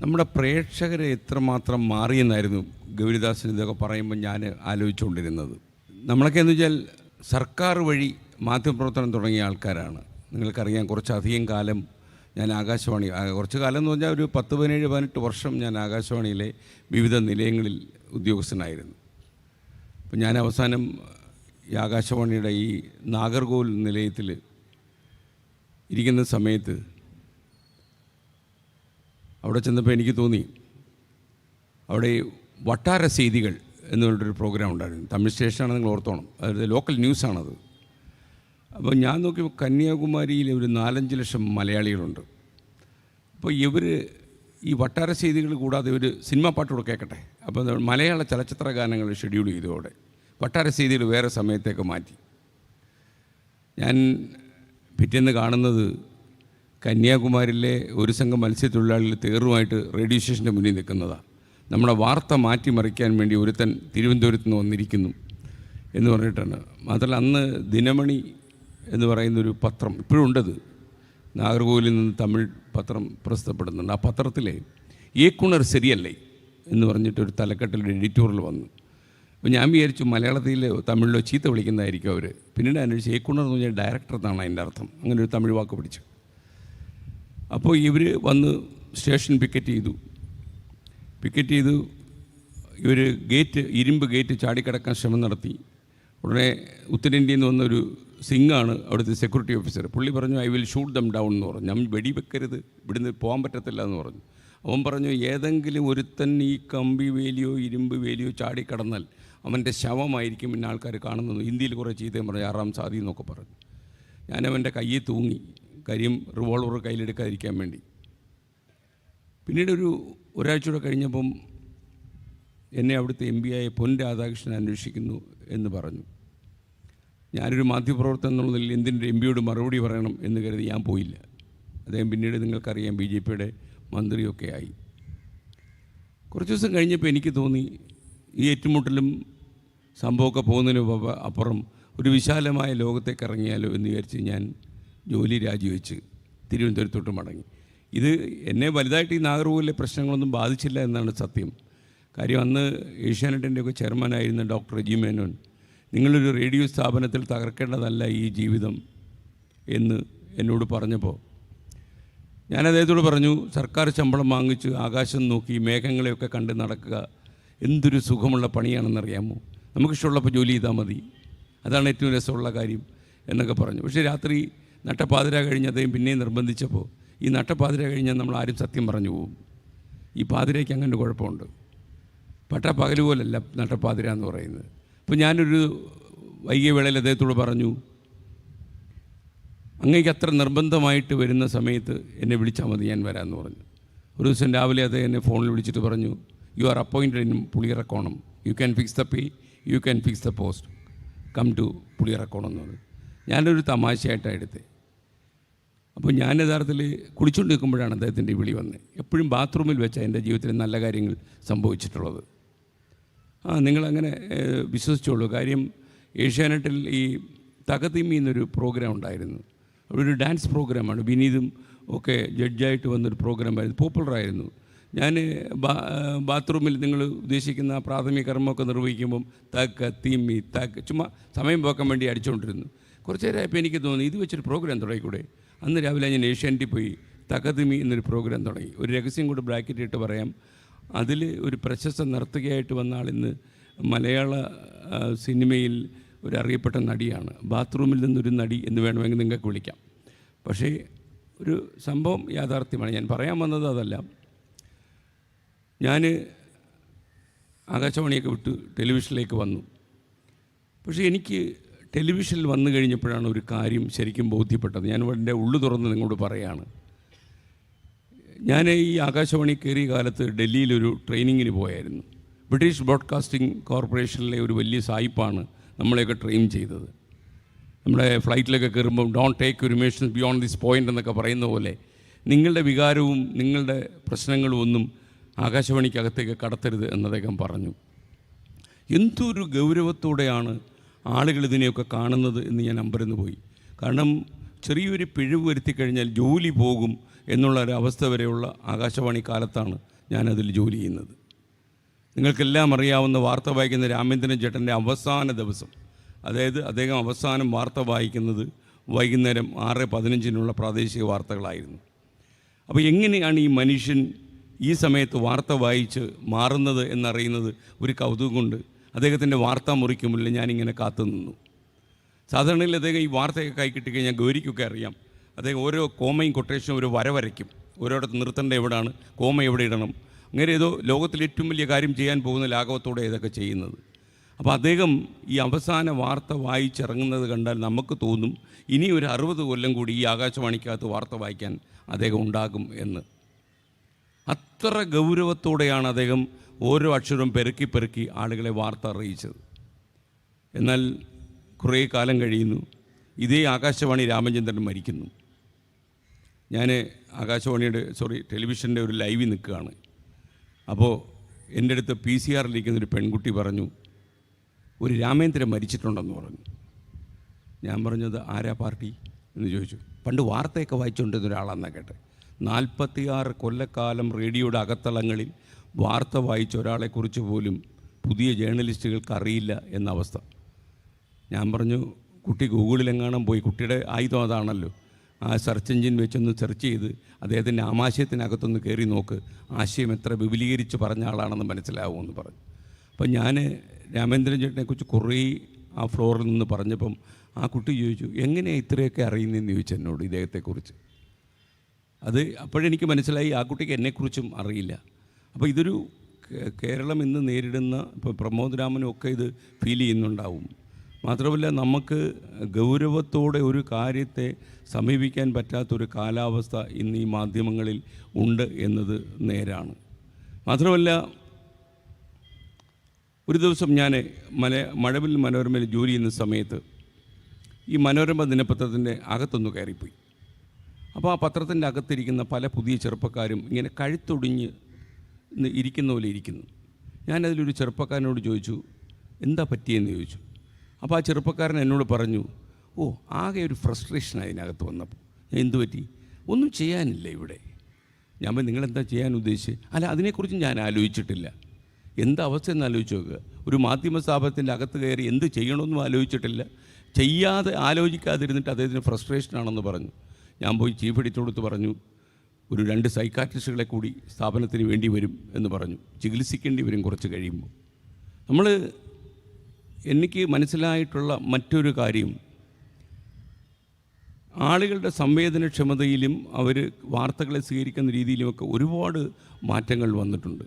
നമ്മുടെ പ്രേക്ഷകരെ എത്രമാത്രം മാറിയെന്നായിരുന്നു ഗൗരിദാസൻ ഇതൊക്കെ പറയുമ്പോൾ ഞാൻ ആലോചിച്ചുകൊണ്ടിരുന്നത്. നമ്മളൊക്കെ എന്ന് വെച്ചാൽ സർക്കാർ വഴി മാധ്യമപ്രവർത്തനം തുടങ്ങിയ ആൾക്കാരാണ്. നിങ്ങൾക്കറിയാം, കുറച്ചധികം കാലം ഞാൻ ആകാശവാണി, കുറച്ച് കാലം എന്ന് പറഞ്ഞാൽ ഒരു 17-18 വർഷം ഞാൻ ആകാശവാണിയിലെ വിവിധ നിലയങ്ങളിൽ ഉദ്യോഗസ്ഥനായിരുന്നു. അപ്പം ഞാൻ അവസാനം ഈ ആകാശവാണിയുടെ ഈ നാഗർകോവിൽ നിലയത്തിൽ ഇരിക്കുന്ന സമയത്ത് അവിടെ ചെന്നപ്പോൾ എനിക്ക് തോന്നി, അവിടെ വട്ടാര ചെയ്തികൾ എന്ന് പറഞ്ഞിട്ടൊരു പ്രോഗ്രാം ഉണ്ടായിരുന്നു. തമിഴ് സ്റ്റേഷനാണ്, നിങ്ങൾ ഓർത്തോണം, അതായത് ലോക്കൽ ന്യൂസാണത്. അപ്പോൾ ഞാൻ നോക്കിയപ്പോൾ കന്യാകുമാരിയിൽ ഒരു 4-5 ലക്ഷം മലയാളികളുണ്ട്. അപ്പോൾ ഇവർ ഈ വട്ടാര ചെയ്തികൾ കൂടാതെ ഒരു സിനിമാ പാട്ടുകൂടെ കേൾക്കട്ടെ. അപ്പോൾ മലയാള ചലച്ചിത്ര ഗാനങ്ങൾ ഷെഡ്യൂൾ ചെയ്തതോടെ വട്ടാര ചെയ്തികൾ വേറെ സമയത്തേക്ക് മാറ്റി. ഞാൻ പിറ്റേന്ന് കാണുന്നത് കന്യാകുമാരിയിലെ ഒരു സംഘം മത്സ്യത്തൊഴിലാളികൾ തേറുമായിട്ട് റേഡിയോ സ്റ്റേഷൻ്റെ മുന്നിൽ നിൽക്കുന്നതാണ്. നമ്മുടെ വാർത്ത മാറ്റിമറിക്കാൻ വേണ്ടി ഒരുത്തൻ തിരുവനന്തപുരത്ത് നിന്ന് വന്നിരിക്കുന്നു എന്ന് പറഞ്ഞിട്ടാണ്. മാത്രമല്ല, അന്ന് ദിനമണി എന്ന് പറയുന്നൊരു പത്രം ഇപ്പോഴും ഉണ്ടത്, നാഗർകോവിലിൽ നിന്ന് തമിഴ് പത്രം പ്രസിദ്ധപ്പെടുന്നുണ്ട്. ആ പത്രത്തിലെ ഏക്കുണർ ശരിയല്ലേ എന്ന് പറഞ്ഞിട്ടൊരു തലക്കെട്ടിലൊരു എഡിറ്റോറിയൽ വന്നു. അപ്പോൾ ഞാൻ വിചാരിച്ചു മലയാളത്തിലോ തമിഴിലോ ചീത്ത വിളിക്കുന്നതായിരിക്കും അവർ. പിന്നീട് അന്വേഷിച്ച് ഏക്കുണർ എന്ന് പറഞ്ഞാൽ ഡയറക്ടർ എന്നാണ് അതിൻ്റെ അർത്ഥം. അങ്ങനെ ഒരു തമിഴ് വാക്ക് പിടിച്ചു. അപ്പോൾ ഇവർ വന്ന് സ്റ്റേഷൻ പിക്കറ്റ് ചെയ്തു. ഇവർ ഇരുമ്പ് ഗേറ്റ് ചാടിക്കടക്കാൻ ശ്രമം നടത്തി. ഉടനെ ഉത്തരേന്ത്യയിൽ നിന്ന് വന്നൊരു സിംഗാണ് അവിടുത്തെ സെക്യൂരിറ്റി ഓഫീസർ. പുള്ളി പറഞ്ഞു, I will shoot them down എന്ന് പറഞ്ഞു. ഞാൻ വെടിവെക്കരുത്, ഇവിടുന്ന് പോകാൻ പറ്റത്തില്ല എന്ന് പറഞ്ഞു. അവൻ പറഞ്ഞു, ഏതെങ്കിലും ഒരുത്തൻ ഈ കമ്പി വേലിയോ ഇരുമ്പ് വേലിയോ ചാടിക്കടന്നാൽ അവൻ്റെ ശവമായിരിക്കും പിന്നെ ആൾക്കാർ കാണുന്നത്. ഹിന്ദിയിൽ കുറേ ചീത്തയും പറഞ്ഞു, ആറാം സാധി എന്നൊക്കെ പറഞ്ഞു. ഞാനവൻ്റെ കയ്യിൽ തൂങ്ങി, കാര്യം റിവോൾവർ കയ്യിലെടുക്കാതിരിക്കാൻ വേണ്ടി. പിന്നീട് ഒരാഴ്ചയോടെ കഴിഞ്ഞപ്പം എന്നെ അവിടുത്തെ എം പി ആയ പൊൻ രാധാകൃഷ്ണൻ അന്വേഷിക്കുന്നു എന്ന് പറഞ്ഞു. ഞാനൊരു മാധ്യമപ്രവർത്തനം എന്നുള്ള നിലയിൽ എന്തിൻ്റെ എം പിയോട് മറുപടി പറയണം എന്ന് കരുതി ഞാൻ പോയില്ല. അദ്ദേഹം പിന്നീട് നിങ്ങൾക്കറിയാം BJPയുടെ മന്ത്രിയൊക്കെ ആയി. കുറച്ച് ദിവസം കഴിഞ്ഞപ്പോൾ എനിക്ക് തോന്നി, ഈ ഏറ്റുമുട്ടലും സംഭവമൊക്കെ പോകുന്നതിന് അപ്പുറം ഒരു വിശാലമായ ലോകത്തേക്ക് ഇറങ്ങിയാലോ എന്ന് വിചാരിച്ച് ഞാൻ ജോലി രാജിവെച്ച് തിരുവനന്തപുരത്തോട്ട് മടങ്ങി. ഇത് എന്നെ വലുതായിട്ട് ഈ നാഗർകോവിലെ പ്രശ്നങ്ങളൊന്നും ബാധിച്ചില്ല എന്നാണ് സത്യം. കാര്യം അന്ന് ഏഷ്യാനെറ്റിൻ്റെയൊക്കെ ചെയർമാനായിരുന്ന ഡോക്ടർ റെജി മേനോൻ, നിങ്ങളൊരു റേഡിയോ സ്ഥാപനത്തിൽ തകർക്കേണ്ടതല്ല ഈ ജീവിതം എന്ന് എന്നോട് പറഞ്ഞപ്പോൾ ഞാൻ അദ്ദേഹത്തോട് പറഞ്ഞു, സർക്കാർ ശമ്പളം വാങ്ങിച്ച് ആകാശം നോക്കി മേഘങ്ങളെയൊക്കെ കണ്ട് നടക്കുക എന്തൊരു സുഖമുള്ള പണിയാണെന്നറിയാമോ, നമുക്കിഷ്ടമുള്ളപ്പോൾ ജോലി ചെയ്താൽ മതി, അതാണ് ഏറ്റവും രസമുള്ള കാര്യം എന്നൊക്കെ പറഞ്ഞു. പക്ഷേ രാത്രി നട്ടപ്പാതിര കഴിഞ്ഞ് അദ്ദേഹം പിന്നെയും നിർബന്ധിച്ചപ്പോൾ, ഈ നട്ടപ്പാതിര കഴിഞ്ഞാൽ നമ്മൾ ആരും സത്യം പറഞ്ഞു പോകും. ഈ പാതിരയ്ക്ക് അങ്ങനെ കുഴപ്പമുണ്ട്, പകൽ പോലല്ല നട്ടപ്പാതിര എന്ന് പറയുന്നത്. അപ്പോൾ ഞാനൊരു വൈകിയ വേളയിൽ അദ്ദേഹത്തോട് പറഞ്ഞു, അങ്ങേക്ക് അത്ര നിർബന്ധമായിട്ട് വരുന്ന സമയത്ത് എന്നെ വിളിച്ചാൽ മതി, ഞാൻ വരാമെന്ന് പറഞ്ഞു. ഒരു ദിവസം രാവിലെ അദ്ദേഹം എന്നെ ഫോണിൽ വിളിച്ചിട്ട് പറഞ്ഞു, you are appointed in Puliyarakonam, you can fix the pay, you can fix the post, come to Puliyarakonam എന്ന് പറഞ്ഞു. ഞാനൊരു തമാശയായിട്ടാണ് എടുത്തത്. അപ്പോൾ ഞാൻ യഥാർത്ഥത്തിൽ കുളിച്ചുകൊണ്ട് നിൽക്കുമ്പോഴാണ് അദ്ദേഹത്തിൻ്റെ വിളി വന്നത്. എപ്പോഴും ബാത്റൂമിൽ വെച്ചാൽ എൻ്റെ ജീവിതത്തിൽ നല്ല കാര്യങ്ങൾ സംഭവിച്ചിട്ടുള്ളത്. നിങ്ങളങ്ങനെ വിശ്വസിച്ചോളൂ. കാര്യം ഏഷ്യാനെറ്റിൽ ഈ തകതിമി എന്നൊരു പ്രോഗ്രാം ഉണ്ടായിരുന്നു. ഒരു ഡാൻസ് പ്രോഗ്രാമാണ്. വിനീതും ഒക്കെ ജഡ്ജായിട്ട് വന്നൊരു പ്രോഗ്രാമായിരുന്നു, പോപ്പുലറായിരുന്നു. ഞാൻ ബാത്റൂമിൽ നിങ്ങൾ ഉദ്ദേശിക്കുന്ന പ്രാഥമിക കർമ്മമൊക്കെ നിർവഹിക്കുമ്പം തകതിമി ചുമ്മാ സമയം പോക്കാൻ വേണ്ടി അടിച്ചുകൊണ്ടിരുന്നു. കുറച്ച് നേരമായപ്പോൾ എനിക്ക് തോന്നി, ഇത് വെച്ചൊരു പ്രോഗ്രാം തുടങ്ങിക്കൂടെ. അന്ന് രാവിലെ ഞാൻ ഏഷ്യാനെറ്റിൽ പോയി തകതിമി എന്നൊരു പ്രോഗ്രാം തുടങ്ങി. ഒരു രഹസ്യം കൂടി ബ്രാക്കറ്റ് ഇട്ട് പറയാം, അതിൽ ഒരു പ്രശസ്ത നർത്തകിയായിട്ട് വന്ന ആളിന്ന് മലയാള സിനിമയിൽ ഒരു അറിയപ്പെട്ട നടിയാണ്. ബാത്റൂമിൽ നിന്നൊരു നടി എന്ന് വേണമെങ്കിൽ നിങ്ങൾക്ക് വിളിക്കാം. പക്ഷേ ഒരു സംഭവം യാഥാർത്ഥ്യമാണ്. ഞാൻ പറയാൻ വന്നത് അതല്ല. ഞാൻ ആകാശവാണിയൊക്കെ വിട്ട് ടെലിവിഷനിലേക്ക് വന്നു. പക്ഷേ എനിക്ക് ടെലിവിഷനിൽ വന്നു കഴിഞ്ഞപ്പോഴാണ് ഒരു കാര്യം ശരിക്കും ബോധ്യപ്പെട്ടത്. ഞാൻ എൻ്റെ ഉള്ളു തുറന്ന് നിങ്ങളോട് പറയുകയാണ്. ഞാൻ ഈ ആകാശവാണി കയറിയ കാലത്ത് ഡൽഹിയിലൊരു ട്രെയിനിങ്ങിന് പോയായിരുന്നു. ബ്രിട്ടീഷ് ബ്രോഡ്കാസ്റ്റിംഗ് കോർപ്പറേഷനിലെ ഒരു വലിയ സായിപ്പാണ് നമ്മളെയൊക്കെ ട്രെയിൻ ചെയ്തത്. നമ്മുടെ ഫ്ലൈറ്റിലൊക്കെ കയറുമ്പം don't take your emotions beyond this point എന്നൊക്കെ പറയുന്ന പോലെ നിങ്ങളുടെ വികാരവും നിങ്ങളുടെ പ്രശ്നങ്ങളും ഒന്നും ആകാശവാണിക്കകത്തേക്ക് കടത്തരുത് എന്നദ്ദേഹം പറഞ്ഞു. എന്തൊരു ഗൗരവത്തോടെയാണ് ആളുകൾ ഇതിനെയൊക്കെ കാണുന്നത് എന്ന് ഞാൻ അമ്പരന്ന് പോയി. കാരണം ചെറിയൊരു പിഴവ് വരുത്തി കഴിഞ്ഞാൽ ജോലി പോകും എന്നുള്ള ഒരു അവസ്ഥ വരെയുള്ള ആകാശവാണി കാലത്താണ് ഞാനതിൽ ജോലി ചെയ്യുന്നത്. നിങ്ങൾക്കെല്ലാം അറിയാവുന്ന വാർത്ത വായിക്കുന്ന രാമേന്ദ്രൻ ചേട്ടൻ്റെ അവസാന ദിവസം, അതായത് അദ്ദേഹം അവസാനം വാർത്ത വായിക്കുന്നത് വൈകുന്നേരം 6:15 പ്രാദേശിക വാർത്തകളായിരുന്നു. അപ്പോൾ എങ്ങനെയാണ് ഈ മനുഷ്യൻ ഈ സമയത്ത് വാർത്ത വായിച്ച് മാറുന്നത് എന്നറിയുന്നത് ഒരു കൗതുകം കൊണ്ട് അദ്ദേഹത്തിൻ്റെ വാർത്താ മുറിക്ക് മുന്നിൽ ഞാനിങ്ങനെ കാത്തു നിന്നു. സാധാരണയിൽ അദ്ദേഹം ഈ വാർത്തയൊക്കെ കൈ കിട്ടിക്കഴിഞ്ഞാൽ ഗൗരിക്കൊക്കെ അറിയാം, അദ്ദേഹം ഓരോ കോമയും കൊട്ടേഷനും ഒരു വര വരയ്ക്കും, ഓരോടത്ത് നിർത്തേണ്ട എവിടെയാണ്, കോമ എവിടെ ഇടണം, അങ്ങനെ ഏതോ ലോകത്തിൽ ഏറ്റവും വലിയ കാര്യം ചെയ്യാൻ പോകുന്ന ലാഘവത്തോടെ ഇതൊക്കെ ചെയ്യുന്നത്. അപ്പോൾ അദ്ദേഹം ഈ അവസാന വാർത്ത വായിച്ചിറങ്ങുന്നത് കണ്ടാൽ നമുക്ക് തോന്നും ഇനി ഒരു 60 കൊല്ലം കൂടി ഈ ആകാശവാണിക്കകത്ത് വാർത്ത വായിക്കാൻ അദ്ദേഹം ഉണ്ടാകും എന്ന്. അത്ര ഗൗരവത്തോടെയാണ് അദ്ദേഹം ഓരോ അക്ഷരവും പെറുക്കി പെറുക്കി ആളുകളെ വാർത്ത അറിയിച്ചത്. എന്നാൽ കുറേ കാലം കഴിയുന്നു, ഇതേ ആകാശവാണി രാമചന്ദ്രൻ മരിക്കുന്നു. ഞാൻ ടെലിവിഷൻ്റെ ഒരു ലൈവിൽ നിൽക്കുകയാണ്. അപ്പോൾ എൻ്റെ അടുത്ത് PCR-ലിരിക്കുന്നൊരു പെൺകുട്ടി പറഞ്ഞു, ഒരു രാമേന്ദ്രൻ മരിച്ചിട്ടുണ്ടെന്ന് പറഞ്ഞു. ഞാൻ പറഞ്ഞത് ആരാ പാർട്ടി എന്ന് ചോദിച്ചു. പണ്ട് വാർത്തയൊക്കെ വായിച്ചുകൊണ്ടിരുന്ന ഒരാളാണെന്നാണ് കേട്ടെ. 46 കൊല്ലക്കാലം റേഡിയോയുടെ അകത്തളങ്ങളിൽ വാർത്ത വായിച്ച ഒരാളെക്കുറിച്ച് പോലും പുതിയ ജേർണലിസ്റ്റുകൾക്ക് അറിയില്ല എന്ന അവസ്ഥ. ഞാൻ പറഞ്ഞു, കുട്ടി ഗൂഗിളിലെങ്ങാനും പോയി, കുട്ടിയുടെ ആയുധം അതാണല്ലോ, ആ സെർച്ച് എഞ്ചിൻ വെച്ചൊന്ന് സെർച്ച് ചെയ്ത് അദ്ദേഹത്തിൻ്റെ ആമാശയത്തിനകത്തൊന്ന് കയറി നോക്ക്, ആശയം എത്ര വിപുലീകരിച്ച് പറഞ്ഞ ആളാണെന്ന് മനസ്സിലാവുമെന്ന് പറഞ്ഞു. അപ്പം ഞാൻ രാമേന്ദ്രൻ ചേട്ടനെക്കുറിച്ച് കുറേ ആ ഫ്ലോറിൽ നിന്ന് പറഞ്ഞപ്പം ആ കുട്ടി ചോദിച്ചു, എങ്ങനെയാണ് ഇത്രയൊക്കെ അറിയുന്നതെന്ന് ചോദിച്ചു എന്നോട് ഇദ്ദേഹത്തെക്കുറിച്ച്. അത് അപ്പോഴെനിക്ക് മനസ്സിലായി ആ കുട്ടിക്ക് എന്നെക്കുറിച്ചും അറിയില്ല. അപ്പോൾ ഇതൊരു കേരളം ഇന്ന് നേരിടുന്ന, ഇപ്പോൾ പ്രമോദ് രാമനും ഒക്കെ ഇത് ഫീൽ ചെയ്യുന്നുണ്ടാവും. മാത്രമല്ല, നമുക്ക് ഗൗരവത്തോടെ ഒരു കാര്യത്തെ സമീപിക്കാൻ പറ്റാത്തൊരു കാലാവസ്ഥ ഇന്ന് ഈ മാധ്യമങ്ങളിൽ ഉണ്ട് എന്നത് നേരാണ്. മാത്രമല്ല, ഒരു ദിവസം ഞാൻ മഴവിൽ മനോരമയിൽ ജോലി ചെയ്യുന്ന സമയത്ത് ഈ മനോരമ ദിനപത്രത്തിൻ്റെ അകത്തൊന്ന് കയറിപ്പോയി. അപ്പോൾ ആ പത്രത്തിൻ്റെ അകത്തിരിക്കുന്ന പല പുതിയ ചെറുപ്പക്കാരും ഇങ്ങനെ കഴുത്തൊടിഞ്ഞ് ഇരിക്കുന്ന പോലെ ഇരിക്കുന്നു. ഞാനതിലൊരു ചെറുപ്പക്കാരനോട് ചോദിച്ചു, എന്താ പറ്റിയെന്ന് ചോദിച്ചു. അപ്പോൾ ആ ചെറുപ്പക്കാരൻ എന്നോട് പറഞ്ഞു, ആകെ ഒരു ഫ്രസ്ട്രേഷൻ അതിനകത്ത് വന്നപ്പോൾ. ഞാൻ എന്തു പറ്റി? ഒന്നും ചെയ്യാനില്ല ഇവിടെ. ഞാൻ പറഞ്ഞു, നിങ്ങളെന്താ ചെയ്യാൻ ഉദ്ദേശിച്ച്? അല്ല, അതിനെക്കുറിച്ച് ഞാൻ ആലോചിച്ചിട്ടില്ല. എന്താ അവസ്ഥ എന്ന് ആലോചിച്ച് നോക്കുക. ഒരു മാധ്യമ സ്ഥാപനത്തിൻ്റെ അകത്ത് കയറി എന്ത് ചെയ്യണമെന്നും ആലോചിച്ചിട്ടില്ല, ആലോചിക്കാതിരുന്നിട്ട് അദ്ദേഹത്തിന് ഫ്രസ്ട്രേഷനാണെന്ന് പറഞ്ഞു. ഞാൻ പോയി ചീഫ് എഡിറ്ററോട് പറഞ്ഞു, ഒരു 2 സൈക്കാട്രിസ്റ്റുകളെ കൂടി സ്ഥാപനത്തിന് വേണ്ടി വരും എന്ന് പറഞ്ഞു. ചികിത്സിക്കേണ്ടി വരും കുറച്ച് കഴിയുമ്പോൾ. എനിക്ക് മനസ്സിലായിട്ടുള്ള മറ്റൊരു കാര്യം, ആളുകളുടെ സംവേദനക്ഷമതയിലും അവർ വാർത്തകളെ സ്വീകരിക്കുന്ന രീതിയിലുമൊക്കെ ഒരുപാട് മാറ്റങ്ങൾ വന്നിട്ടുണ്ട്.